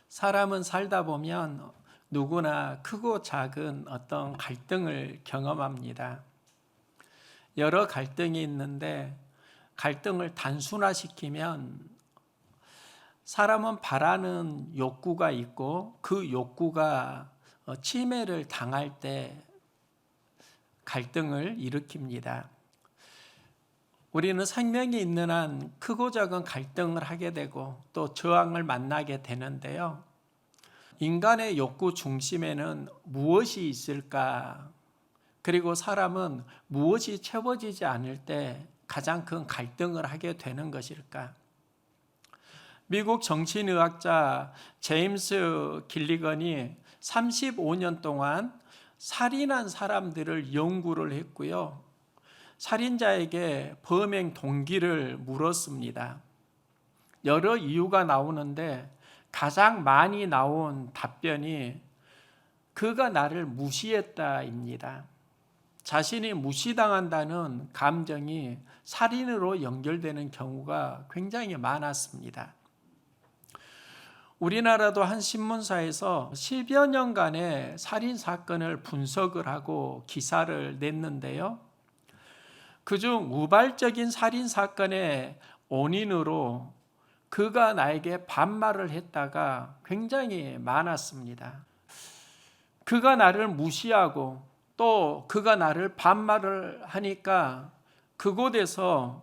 사람은 살다 보면 누구나 크고 작은 어떤 갈등을 경험합니다. 여러 갈등이 있는데 갈등을 단순화시키면 사람은 바라는 욕구가 있고 그 욕구가 침해를 당할 때 갈등을 일으킵니다. 우리는 생명이 있는 한 크고 작은 갈등을 하게 되고 또 저항을 만나게 되는데요. 인간의 욕구 중심에는 무엇이 있을까? 그리고 사람은 무엇이 채워지지 않을 때 가장 큰 갈등을 하게 되는 것일까? 미국 정신의학자 제임스 길리건이 35년 동안 살인한 사람들을 연구를 했고요. 살인자에게 범행 동기를 물었습니다. 여러 이유가 나오는데 가장 많이 나온 답변이 그가 나를 무시했다입니다. 자신이 무시당한다는 감정이 살인으로 연결되는 경우가 굉장히 많았습니다. 우리나라도 한 신문사에서 10여 년간의 살인 사건을 분석을 하고 기사를 냈는데요. 그중 우발적인 살인 사건의 원인으로 그가 나에게 반말을 했다가 굉장히 많았습니다. 그가 나를 무시하고 또 그가 나를 반말을 하니까 그곳에서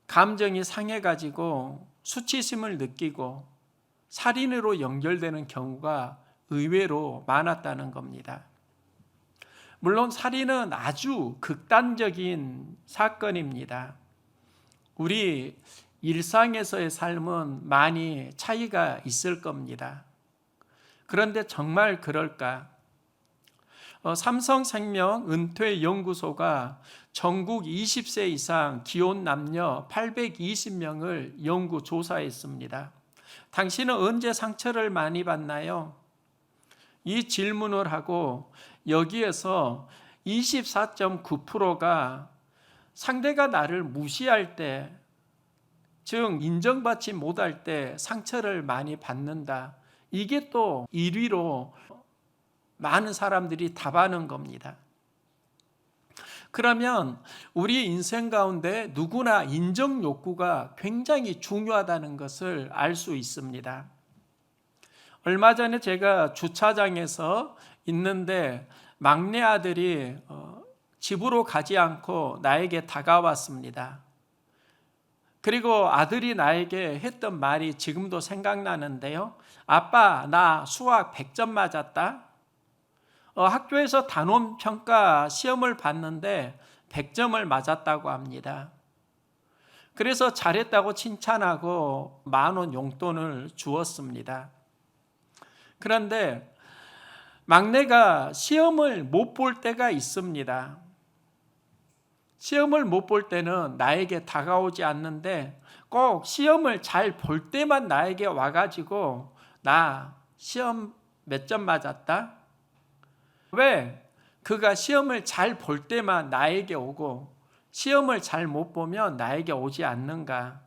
감정이 상해가지고 수치심을 느끼고 살인으로 연결되는 경우가 의외로 많았다는 겁니다. 물론 살인은 아주 극단적인 사건입니다. 우리 일상에서의 삶은 많이 차이가 있을 겁니다. 그런데 정말 그럴까? 삼성생명 은퇴연구소가 전국 20세 이상 기혼 남녀 820명을 연구 조사했습니다. 당신은 언제 상처를 많이 받나요? 이 질문을 하고 여기에서 24.9%가 상대가 나를 무시할 때, 즉 인정받지 못할 때 상처를 많이 받는다. 이게 또 1위로 많은 사람들이 답하는 겁니다. 그러면 우리 인생 가운데 누구나 인정 욕구가 굉장히 중요하다는 것을 알 수 있습니다. 얼마 전에 제가 주차장에서 있는데 막내 아들이 집으로 가지 않고 나에게 다가왔습니다. 그리고 아들이 나에게 했던 말이 지금도 생각나는데요. 아빠, 나 수학 100점 맞았다. 학교에서 단원 평가 시험을 봤는데 100점을 맞았다고 합니다. 그래서 잘했다고 칭찬하고 10,000원 용돈을 주었습니다. 그런데 막내가 시험을 못 볼 때가 있습니다. 시험을 못 볼 때는 나에게 다가오지 않는데 꼭 시험을 잘 볼 때만 나에게 와가지고 나 시험 몇 점 맞았다? 왜 그가 시험을 잘 볼 때만 나에게 오고 시험을 잘 못 보면 나에게 오지 않는가?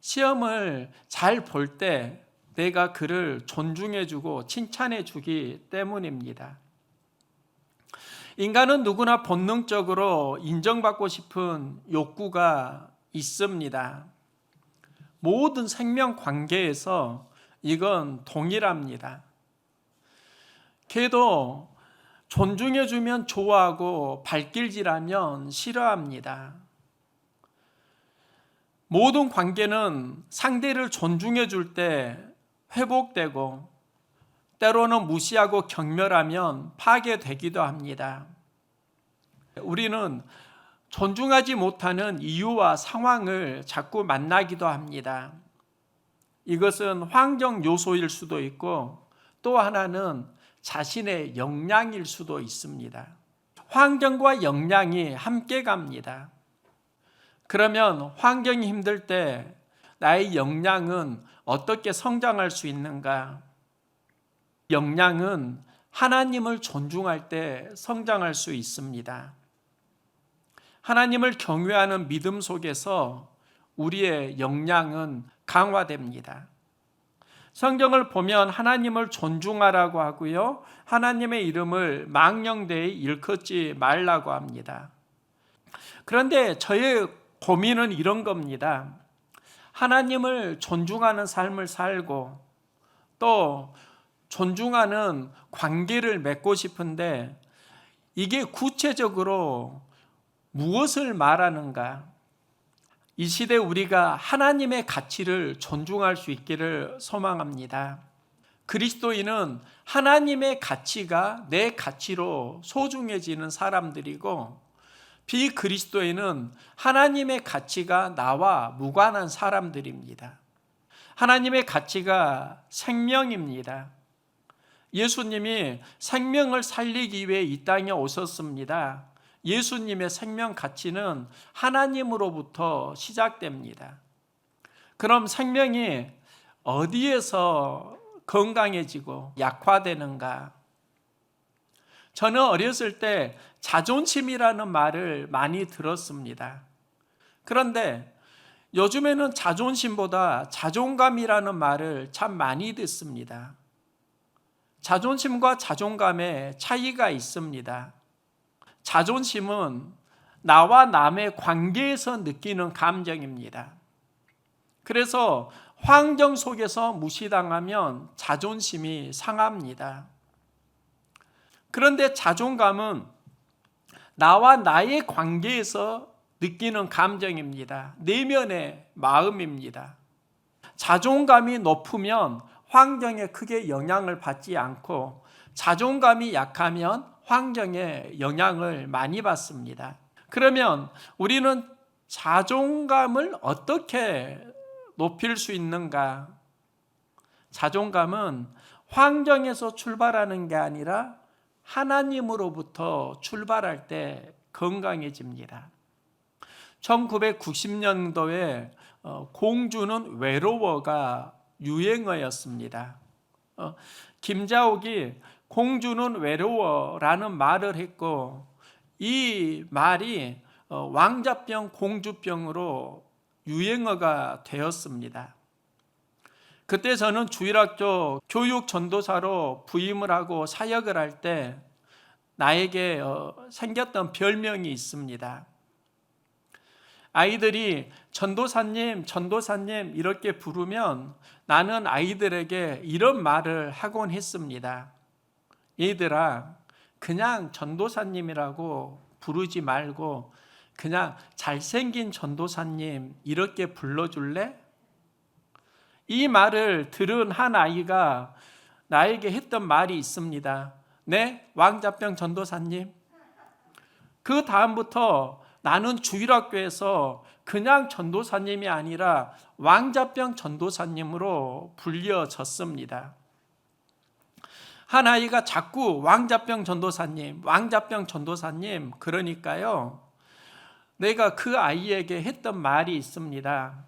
시험을 잘 볼 때 내가 그를 존중해주고 칭찬해주기 때문입니다. 인간은 누구나 본능적으로 인정받고 싶은 욕구가 있습니다. 모든 생명 관계에서 이건 동일합니다. 걔도 존중해주면 좋아하고 발길질하면 싫어합니다. 모든 관계는 상대를 존중해줄 때 회복되고 때로는 무시하고 경멸하면 파괴되기도 합니다. 우리는 존중하지 못하는 이유와 상황을 자꾸 만나기도 합니다. 이것은 환경 요소일 수도 있고 또 하나는 자신의 역량일 수도 있습니다. 환경과 역량이 함께 갑니다. 그러면 환경이 힘들 때 나의 역량은 어떻게 성장할 수 있는가? 역량은 하나님을 존중할 때 성장할 수 있습니다. 하나님을 경외하는 믿음 속에서 우리의 역량은 강화됩니다. 성경을 보면 하나님을 존중하라고 하고요, 하나님의 이름을 망령되이 일컫지 말라고 합니다. 그런데 저의 고민은 이런 겁니다. 하나님을 존중하는 삶을 살고 또 존중하는 관계를 맺고 싶은데 이게 구체적으로 무엇을 말하는가? 이 시대 우리가 하나님의 가치를 존중할 수 있기를 소망합니다. 그리스도인은 하나님의 가치가 내 가치로 소중해지는 사람들이고, 비그리스도인은 하나님의 가치가 나와 무관한 사람들입니다. 하나님의 가치가 생명입니다. 예수님이 생명을 살리기 위해 이 땅에 오셨습니다. 예수님의 생명 가치는 하나님으로부터 시작됩니다. 그럼 생명이 어디에서 건강해지고 약화되는가? 저는 어렸을 때 자존심이라는 말을 많이 들었습니다. 그런데 요즘에는 자존심보다 자존감이라는 말을 참 많이 듣습니다. 자존심과 자존감에 차이가 있습니다. 자존심은 나와 남의 관계에서 느끼는 감정입니다. 그래서 환경 속에서 무시당하면 자존심이 상합니다. 그런데 자존감은 나와 나의 관계에서 느끼는 감정입니다. 내면의 마음입니다. 자존감이 높으면 환경에 크게 영향을 받지 않고, 자존감이 약하면 환경에 영향을 많이 받습니다. 그러면 우리는 자존감을 어떻게 높일 수 있는가? 자존감은 환경에서 출발하는 게 아니라 하나님으로부터 출발할 때 건강해집니다. 1990년도에 공주는 외로워가 유행어였습니다. 김자옥이 공주는 외로워라는 말을 했고, 이 말이 왕자병, 공주병으로 유행어가 되었습니다. 그때 저는 주일학교 교육 전도사로 부임을 하고 사역을 할 때 나에게 생겼던 별명이 있습니다. 아이들이 전도사님, 전도사님 이렇게 부르면 나는 아이들에게 이런 말을 하곤 했습니다. 얘들아, 그냥 전도사님이라고 부르지 말고 그냥 잘생긴 전도사님 이렇게 불러줄래? 이 말을 들은 한 아이가 나에게 했던 말이 있습니다. 네, 왕자병 전도사님. 그 다음부터 나는 주일학교에서 그냥 전도사님이 아니라 왕자병 전도사님으로 불려졌습니다. 한 아이가 자꾸 왕자병 전도사님, 왕자병 전도사님 그러니까요, 내가 그 아이에게 했던 말이 있습니다.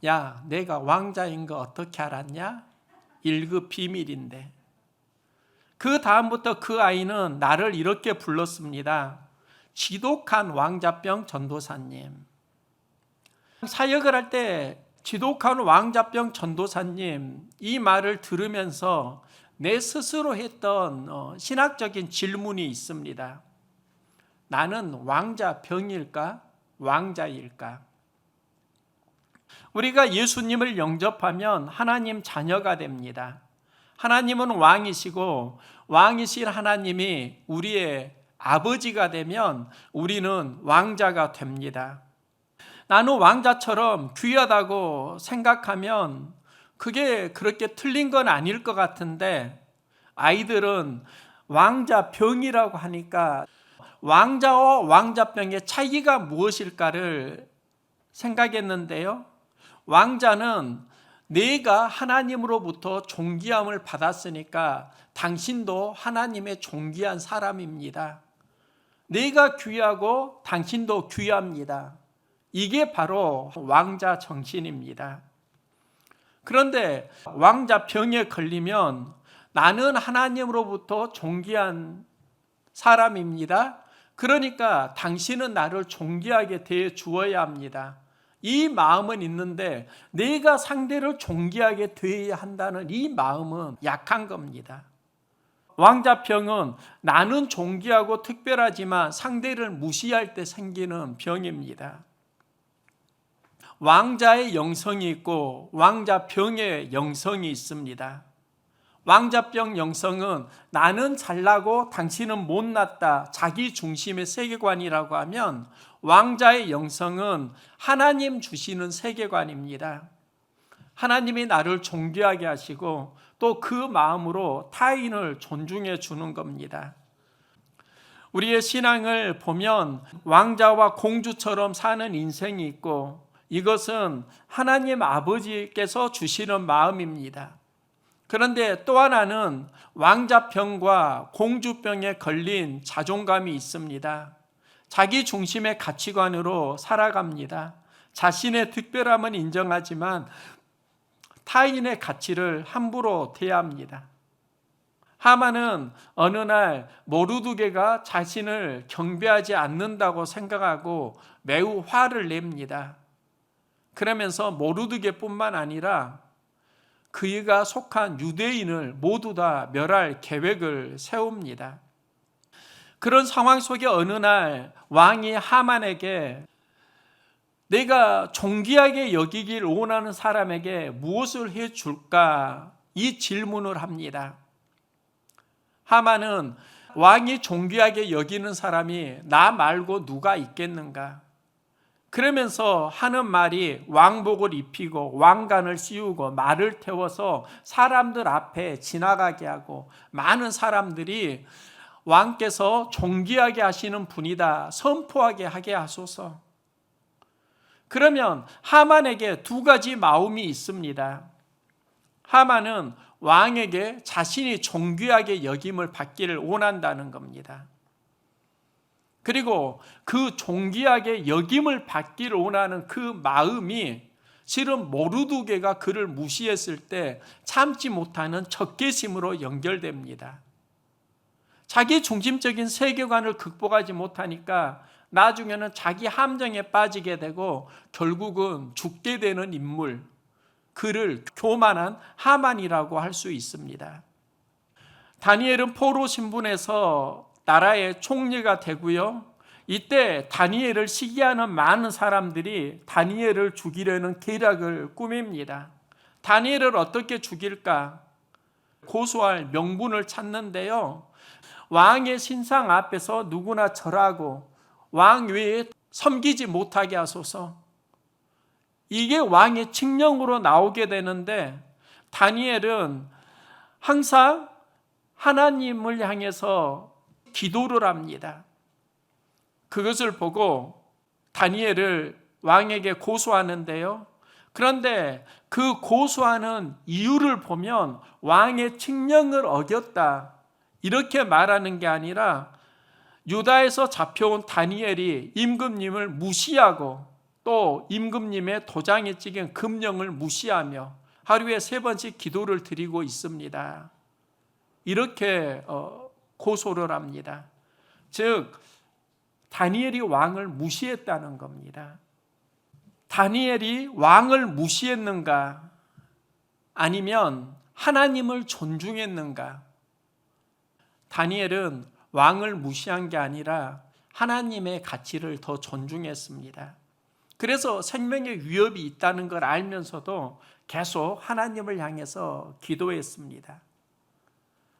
야, 내가 왕자인 거 어떻게 알았냐? 1급 비밀인데. 그 다음부터 그 아이는 나를 이렇게 불렀습니다. 지독한 왕자병 전도사님. 사역을 할 때 지독한 왕자병 전도사님 이 말을 들으면서 내 스스로 했던 신학적인 질문이 있습니다. 나는 왕자병일까? 왕자일까? 우리가 예수님을 영접하면 하나님 자녀가 됩니다. 하나님은 왕이시고 왕이신 하나님이 우리의 아버지가 되면 우리는 왕자가 됩니다. 나는 왕자처럼 귀하다고 생각하면 그게 그렇게 틀린 건 아닐 것 같은데, 아이들은 왕자병이라고 하니까 왕자와 왕자병의 차이가 무엇일까를 생각했는데요. 왕자는 내가 하나님으로부터 존귀함을 받았으니까 당신도 하나님의 존귀한 사람입니다. 내가 귀하고 당신도 귀합니다. 이게 바로 왕자 정신입니다. 그런데 왕자병에 걸리면 나는 하나님으로부터 존귀한 사람입니다. 그러니까 당신은 나를 존귀하게 대해 주어야 합니다. 이 마음은 있는데 내가 상대를 존귀하게 대해야 한다는 이 마음은 약한 겁니다. 왕자병은 나는 존귀하고 특별하지만 상대를 무시할 때 생기는 병입니다. 왕자의 영성이 있고 왕자병의 영성이 있습니다. 왕자병 영성은 나는 잘나고 당신은 못났다, 자기 중심의 세계관이라고 하면, 왕자의 영성은 하나님 주시는 세계관입니다. 하나님이 나를 존귀하게 하시고 또 그 마음으로 타인을 존중해 주는 겁니다. 우리의 신앙을 보면 왕자와 공주처럼 사는 인생이 있고, 이것은 하나님 아버지께서 주시는 마음입니다. 그런데 또 하나는 왕자병과 공주병에 걸린 자존감이 있습니다. 자기 중심의 가치관으로 살아갑니다. 자신의 특별함은 인정하지만 타인의 가치를 함부로 대합니다. 하만은 어느 날 모르드게가 자신을 경배하지 않는다고 생각하고 매우 화를 냅니다. 그러면서 모르드게뿐만 아니라 그가 속한 유대인을 모두 다 멸할 계획을 세웁니다. 그런 상황 속에 어느 날 왕이 하만에게 내가 존귀하게 여기길 원하는 사람에게 무엇을 해줄까? 이 질문을 합니다. 하만은 왕이 존귀하게 여기는 사람이 나 말고 누가 있겠는가? 그러면서 하는 말이 왕복을 입히고 왕관을 씌우고 말을 태워서 사람들 앞에 지나가게 하고, 많은 사람들이 왕께서 존귀하게 하시는 분이다 선포하게 하게 하소서. 그러면 하만에게 두 가지 마음이 있습니다. 하만은 왕에게 자신이 존귀하게 여김을 받기를 원한다는 겁니다. 그리고 그 존귀하게 여김을 받기를 원하는 그 마음이 실은 모르드게가 그를 무시했을 때 참지 못하는 적개심으로 연결됩니다. 자기 중심적인 세계관을 극복하지 못하니까 나중에는 자기 함정에 빠지게 되고 결국은 죽게 되는 인물, 그를 교만한 하만이라고 할 수 있습니다. 다니엘은 포로 신분에서 나라의 총리가 되고요. 이때 다니엘을 시기하는 많은 사람들이 다니엘을 죽이려는 계략을 꾸밉니다. 다니엘을 어떻게 죽일까? 고소할 명분을 찾는데요. 왕의 신상 앞에서 누구나 절하고 왕 외에 섬기지 못하게 하소서. 이게 왕의 칙령으로 나오게 되는데, 다니엘은 항상 하나님을 향해서 기도를 합니다. 그것을 보고 다니엘을 왕에게 고소하는데요. 그런데 그 고소하는 이유를 보면 왕의 칙령을 어겼다 이렇게 말하는 게 아니라, 유다에서 잡혀온 다니엘이 임금님을 무시하고 또 임금님의 도장에 찍힌 금령을 무시하며 하루에 3번씩 기도를 드리고 있습니다. 이렇게 고소를 합니다. 즉 다니엘이 왕을 무시했다는 겁니다. 다니엘이 왕을 무시했는가? 아니면 하나님을 존중했는가? 다니엘은 왕을 무시한 게 아니라 하나님의 가치를 더 존중했습니다. 그래서 생명의 위협이 있다는 걸 알면서도 계속 하나님을 향해서 기도했습니다.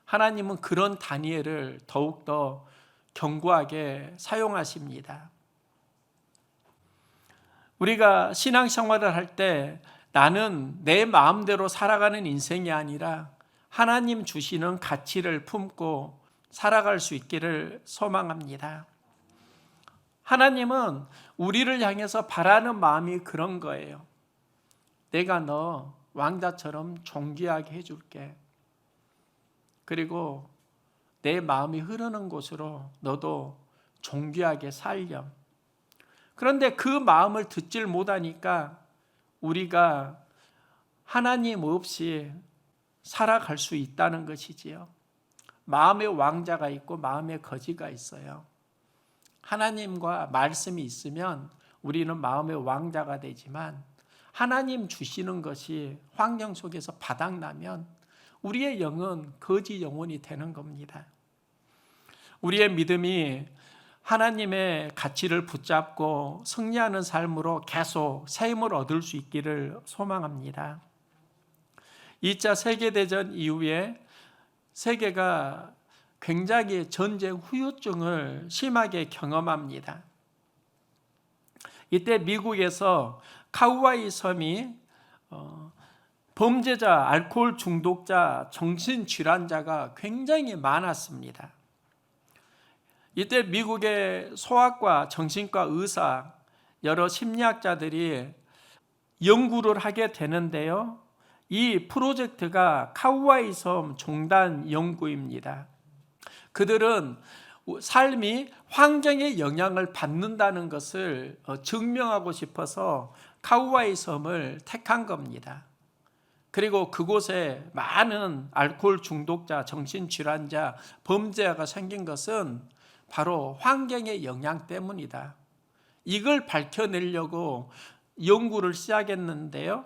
하나님은 그런 다니엘을 더욱더 견고하게 사용하십니다. 우리가 신앙생활을 할 때 나는 내 마음대로 살아가는 인생이 아니라 하나님 주시는 가치를 품고 살아갈 수 있기를 소망합니다. 하나님은 우리를 향해서 바라는 마음이 그런 거예요. 내가 너 왕자처럼 존귀하게 해줄게. 그리고 내 마음이 흐르는 곳으로 너도 존귀하게 살렴. 그런데 그 마음을 듣질 못하니까 우리가 하나님 없이 살아갈 수 있다는 것이지요. 마음의 왕자가 있고 마음의 거지가 있어요. 하나님과 말씀이 있으면 우리는 마음의 왕자가 되지만 하나님 주시는 것이 환경 속에서 바닥나면 우리의 영은 거지 영혼이 되는 겁니다. 우리의 믿음이 하나님의 가치를 붙잡고 승리하는 삶으로 계속 새 힘을 얻을 수 있기를 소망합니다. 2차 세계대전 이후에 세계가 굉장히 전쟁 후유증을 심하게 경험합니다. 이때 미국에서 카우아이 섬이 범죄자, 알코올 중독자, 정신질환자가 굉장히 많았습니다. 이때 미국의 소아과, 정신과 의사, 여러 심리학자들이 연구를 하게 되는데요. 이 프로젝트가 카우아이 섬 종단 연구입니다. 그들은 삶이 환경의 영향을 받는다는 것을 증명하고 싶어서 카우아이 섬을 택한 겁니다. 그리고 그곳에 많은 알코올 중독자, 정신질환자, 범죄자가 생긴 것은 바로 환경의 영향 때문이다. 이걸 밝혀내려고 연구를 시작했는데요.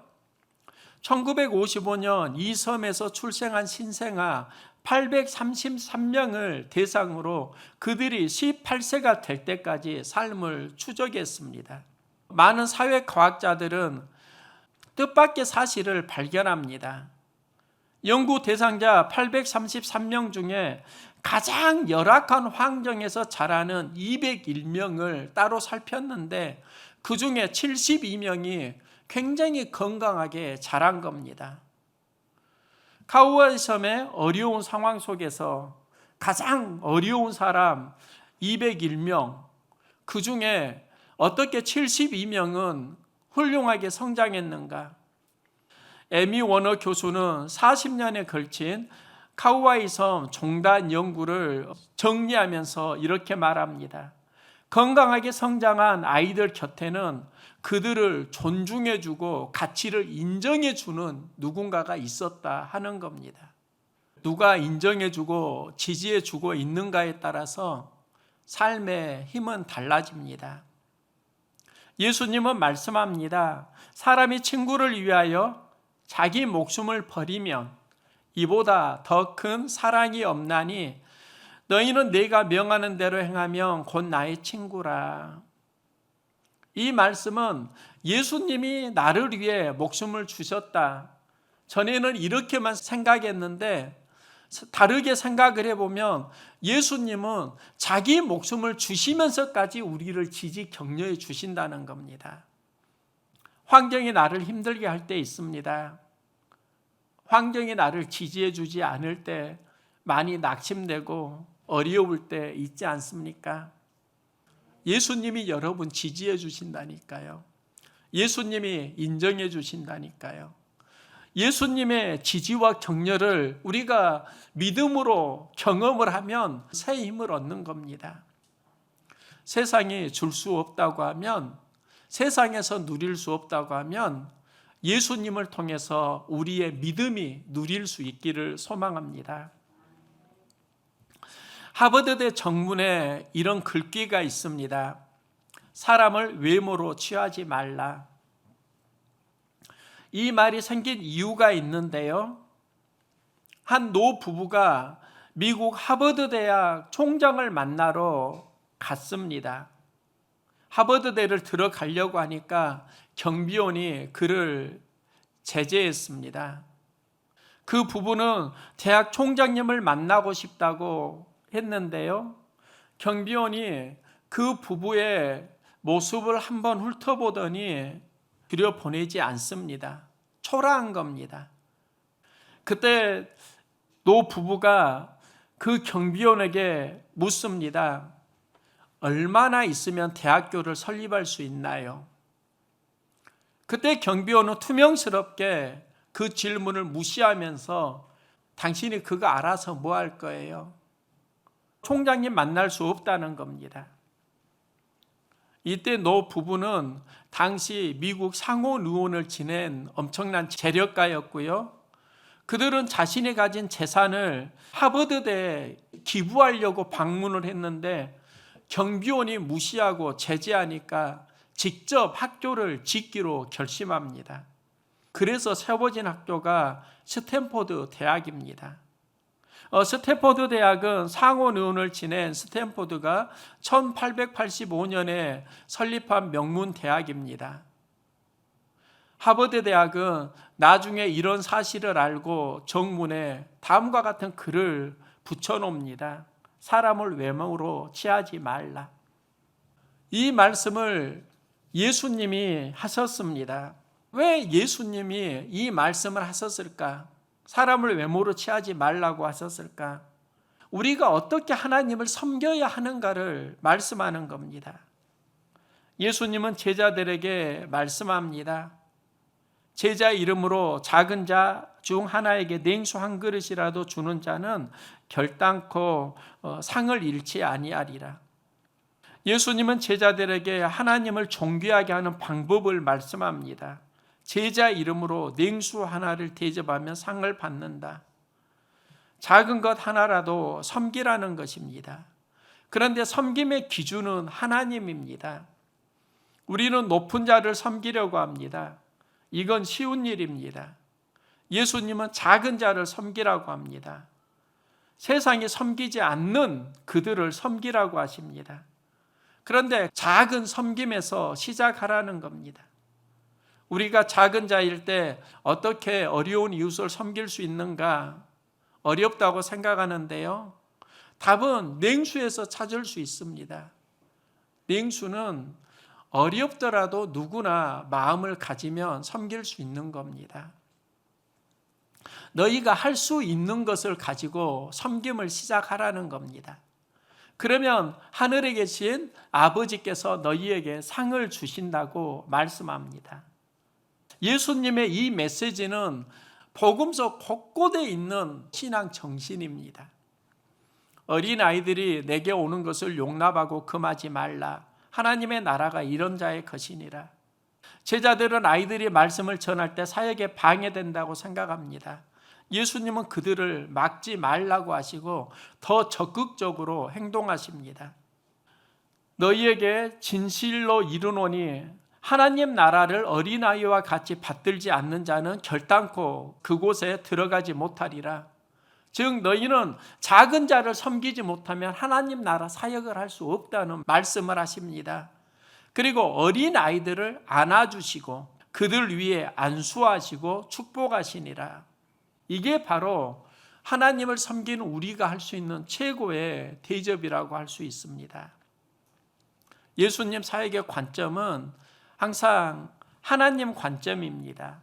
1955년 이 섬에서 출생한 신생아 833명을 대상으로 그들이 18세가 될 때까지 삶을 추적했습니다. 많은 사회과학자들은 뜻밖의 사실을 발견합니다. 연구 대상자 833명 중에 가장 열악한 환경에서 자라는 201명을 따로 살폈는데 그 중에 72명이 굉장히 건강하게 자란 겁니다. 카우아이 섬의 어려운 상황 속에서 가장 어려운 사람 201명, 그 중에 어떻게 72명은 훌륭하게 성장했는가? 에미 워너 교수는 40년에 걸친 카우아이 섬 종단 연구를 정리하면서 이렇게 말합니다. 건강하게 성장한 아이들 곁에는 그들을 존중해주고 가치를 인정해주는 누군가가 있었다 하는 겁니다. 누가 인정해주고 지지해주고 있는가에 따라서 삶의 힘은 달라집니다. 예수님은 말씀합니다. 사람이 친구를 위하여 자기 목숨을 버리면 이보다 더 큰 사랑이 없나니 너희는 내가 명하는 대로 행하면 곧 나의 친구라. 이 말씀은 예수님이 나를 위해 목숨을 주셨다. 전에는 이렇게만 생각했는데 다르게 생각을 해보면 예수님은 자기 목숨을 주시면서까지 우리를 지지 격려해 주신다는 겁니다. 환경이 나를 힘들게 할 때 있습니다. 환경이 나를 지지해 주지 않을 때 많이 낙심되고 어려울 때 있지 않습니까? 예수님이 여러분 지지해 주신다니까요. 예수님이 인정해 주신다니까요. 예수님의 지지와 격려를 우리가 믿음으로 경험을 하면 새 힘을 얻는 겁니다. 세상이 줄 수 없다고 하면, 세상에서 누릴 수 없다고 하면 예수님을 통해서 우리의 믿음이 누릴 수 있기를 소망합니다. 하버드대 정문에 이런 글귀가 있습니다. 사람을 외모로 취하지 말라. 이 말이 생긴 이유가 있는데요. 한 노부부가 미국 하버드 대학 총장을 만나러 갔습니다. 하버드대를 들어가려고 하니까 경비원이 그를 제재했습니다. 그 부부는 대학 총장님을 만나고 싶다고 했는데요. 경비원이 그 부부의 모습을 한번 훑어보더니 들여보내지 않습니다. 초라한 겁니다. 그때 노 부부가 그 경비원에게 묻습니다. 얼마나 있으면 대학교를 설립할 수 있나요? 그때 경비원은 투명스럽게 그 질문을 무시하면서 당신이 그거 알아서 뭐 할 거예요? 총장님 만날 수 없다는 겁니다. 이때 노 부부는 당시 미국 상원 의원을 지낸 엄청난 재력가였고요. 그들은 자신이 가진 재산을 하버드대에 기부하려고 방문을 했는데 경비원이 무시하고 제재하니까 직접 학교를 짓기로 결심합니다. 그래서 세워진 학교가 스탠포드 대학입니다. 스탠포드 대학은 상원의원을 지낸 스탠포드가 1885년에 설립한 명문 대학입니다. 하버드 대학은 나중에 이런 사실을 알고 정문에 다음과 같은 글을 붙여놓습니다. 사람을 외모로 취하지 말라. 이 말씀을 예수님이 하셨습니다. 왜 예수님이 이 말씀을 하셨을까? 사람을 외모로 취하지 말라고 하셨을까? 우리가 어떻게 하나님을 섬겨야 하는가를 말씀하는 겁니다. 예수님은 제자들에게 말씀합니다. 제자 이름으로 작은 자 중 하나에게 냉수 한 그릇이라도 주는 자는 결단코 상을 잃지 아니하리라. 예수님은 제자들에게 하나님을 존귀하게 하는 방법을 말씀합니다. 제자 이름으로 냉수 하나를 대접하면 상을 받는다. 작은 것 하나라도 섬기라는 것입니다. 그런데 섬김의 기준은 하나님입니다. 우리는 높은 자를 섬기려고 합니다. 이건 쉬운 일입니다. 예수님은 작은 자를 섬기라고 합니다. 세상이 섬기지 않는 그들을 섬기라고 하십니다. 그런데 작은 섬김에서 시작하라는 겁니다. 우리가 작은 자일 때 어떻게 어려운 이웃을 섬길 수 있는가? 어렵다고 생각하는데요. 답은 냉수에서 찾을 수 있습니다. 냉수는 어렵더라도 누구나 마음을 가지면 섬길 수 있는 겁니다. 너희가 할 수 있는 것을 가지고 섬김을 시작하라는 겁니다. 그러면 하늘에 계신 아버지께서 너희에게 상을 주신다고 말씀합니다. 예수님의 이 메시지는 복음서 곳곳에 있는 신앙 정신입니다. 어린아이들이 내게 오는 것을 용납하고 금하지 말라. 하나님의 나라가 이런 자의 것이니라. 제자들은 아이들이 말씀을 전할 때 사역에 방해된다고 생각합니다. 예수님은 그들을 막지 말라고 하시고 더 적극적으로 행동하십니다. 너희에게 진실로 이르노니 하나님 나라를 어린아이와 같이 받들지 않는 자는 결단코 그곳에 들어가지 못하리라. 즉 너희는 작은 자를 섬기지 못하면 하나님 나라 사역을 할 수 없다는 말씀을 하십니다. 그리고 어린아이들을 안아주시고 그들 위에 안수하시고 축복하시니라. 이게 바로 하나님을 섬기는 우리가 할 수 있는 최고의 대접이라고 할 수 있습니다. 예수님 사역의 관점은 항상 하나님 관점입니다.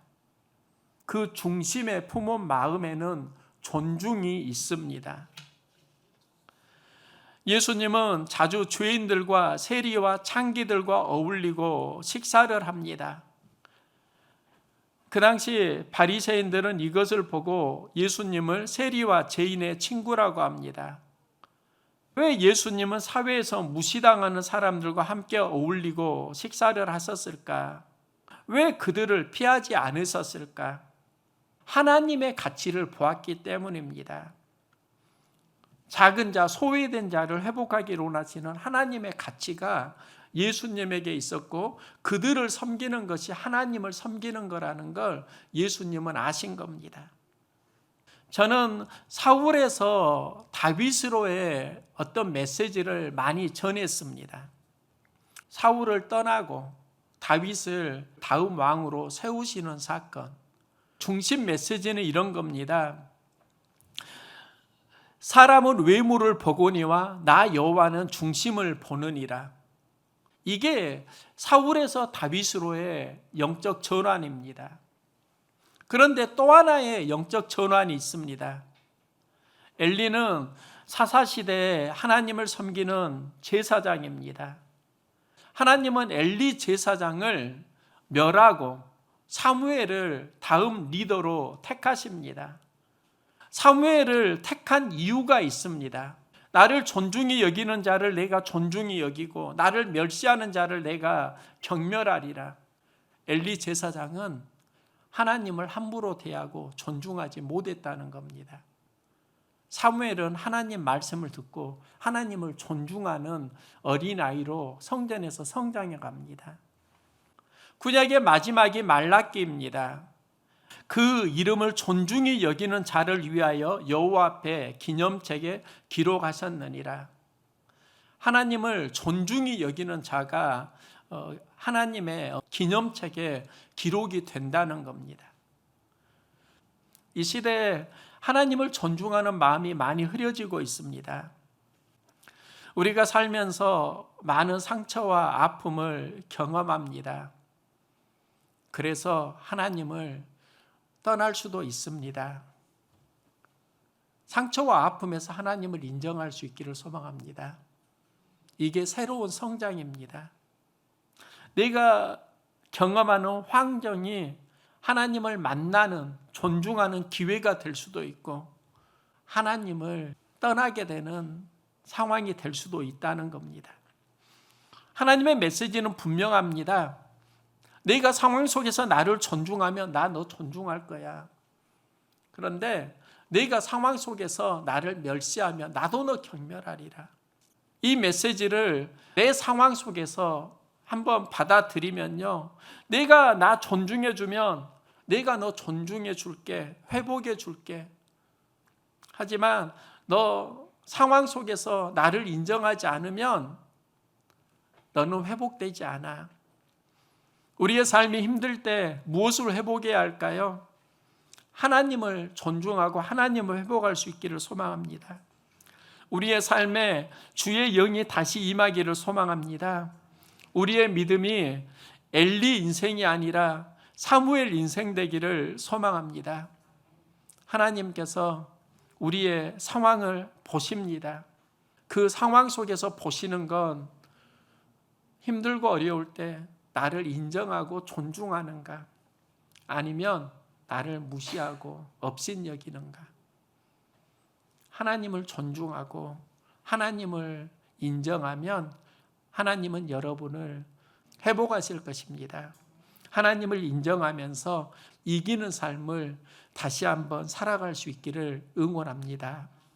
그 중심에 품은 마음에는 존중이 있습니다. 예수님은 자주 죄인들과 세리와 창기들과 어울리고 식사를 합니다. 그 당시 바리새인들은 이것을 보고 예수님을 세리와 죄인의 친구라고 합니다. 왜 예수님은 사회에서 무시당하는 사람들과 함께 어울리고 식사를 하셨을까? 왜 그들을 피하지 않으셨을까? 하나님의 가치를 보았기 때문입니다. 작은 자, 소외된 자를 회복하기로 원하시는 하나님의 가치가 예수님에게 있었고 그들을 섬기는 것이 하나님을 섬기는 거라는 걸 예수님은 아신 겁니다. 저는 사울에서 다윗으로의 어떤 메시지를 많이 전했습니다. 사울을 떠나고 다윗을 다음 왕으로 세우시는 사건. 중심 메시지는 이런 겁니다. 사람은 외모를 보거니와 나 여호와는 중심을 보느니라. 이게 사울에서 다윗으로의 영적 전환입니다. 그런데 또 하나의 영적 전환이 있습니다. 엘리는 사사시대에 하나님을 섬기는 제사장입니다. 하나님은 엘리 제사장을 멸하고 사무엘을 다음 리더로 택하십니다. 사무엘을 택한 이유가 있습니다. 나를 존중히 여기는 자를 내가 존중히 여기고 나를 멸시하는 자를 내가 경멸하리라. 엘리 제사장은 하나님을 함부로 대하고 존중하지 못했다는 겁니다. 사무엘은 하나님 말씀을 듣고 하나님을 존중하는 어린아이로 성전에서 성장해 갑니다. 구약의 마지막이 말라기입니다. 그 이름을 존중히 여기는 자를 위하여 여호와 앞에 기념책에 기록하셨느니라. 하나님을 존중히 여기는 자가 하나님의 기념책에 기록이 된다는 겁니다. 이 시대에 하나님을 존중하는 마음이 많이 흐려지고 있습니다. 우리가 살면서 많은 상처와 아픔을 경험합니다. 그래서 하나님을 떠날 수도 있습니다. 상처와 아픔에서 하나님을 인정할 수 있기를 소망합니다. 이게 새로운 성장입니다. 내가 경험하는 환경이 하나님을 만나는, 존중하는 기회가 될 수도 있고 하나님을 떠나게 되는 상황이 될 수도 있다는 겁니다. 하나님의 메시지는 분명합니다. 내가 상황 속에서 나를 존중하면 나 너 존중할 거야. 그런데 내가 상황 속에서 나를 멸시하면 나도 너 경멸하리라. 이 메시지를 내 상황 속에서 한번 받아들이면요, 내가 나 존중해 주면 내가 너 존중해 줄게, 회복해 줄게. 하지만 너 상황 속에서 나를 인정하지 않으면 너는 회복되지 않아. 우리의 삶이 힘들 때 무엇을 회복해야 할까요? 하나님을 존중하고 하나님을 회복할 수 있기를 소망합니다. 우리의 삶에 주의 영이 다시 임하기를 소망합니다. 우리의 믿음이 엘리 인생이 아니라 사무엘 인생 되기를 소망합니다. 하나님께서 우리의 상황을 보십니다. 그 상황 속에서 보시는 건 힘들고 어려울 때 나를 인정하고 존중하는가, 아니면 나를 무시하고 업신여기는가. 하나님을 존중하고 하나님을 인정하면 하나님은 여러분을 회복하실 것입니다. 하나님을 인정하면서 이기는 삶을 다시 한번 살아갈 수 있기를 응원합니다.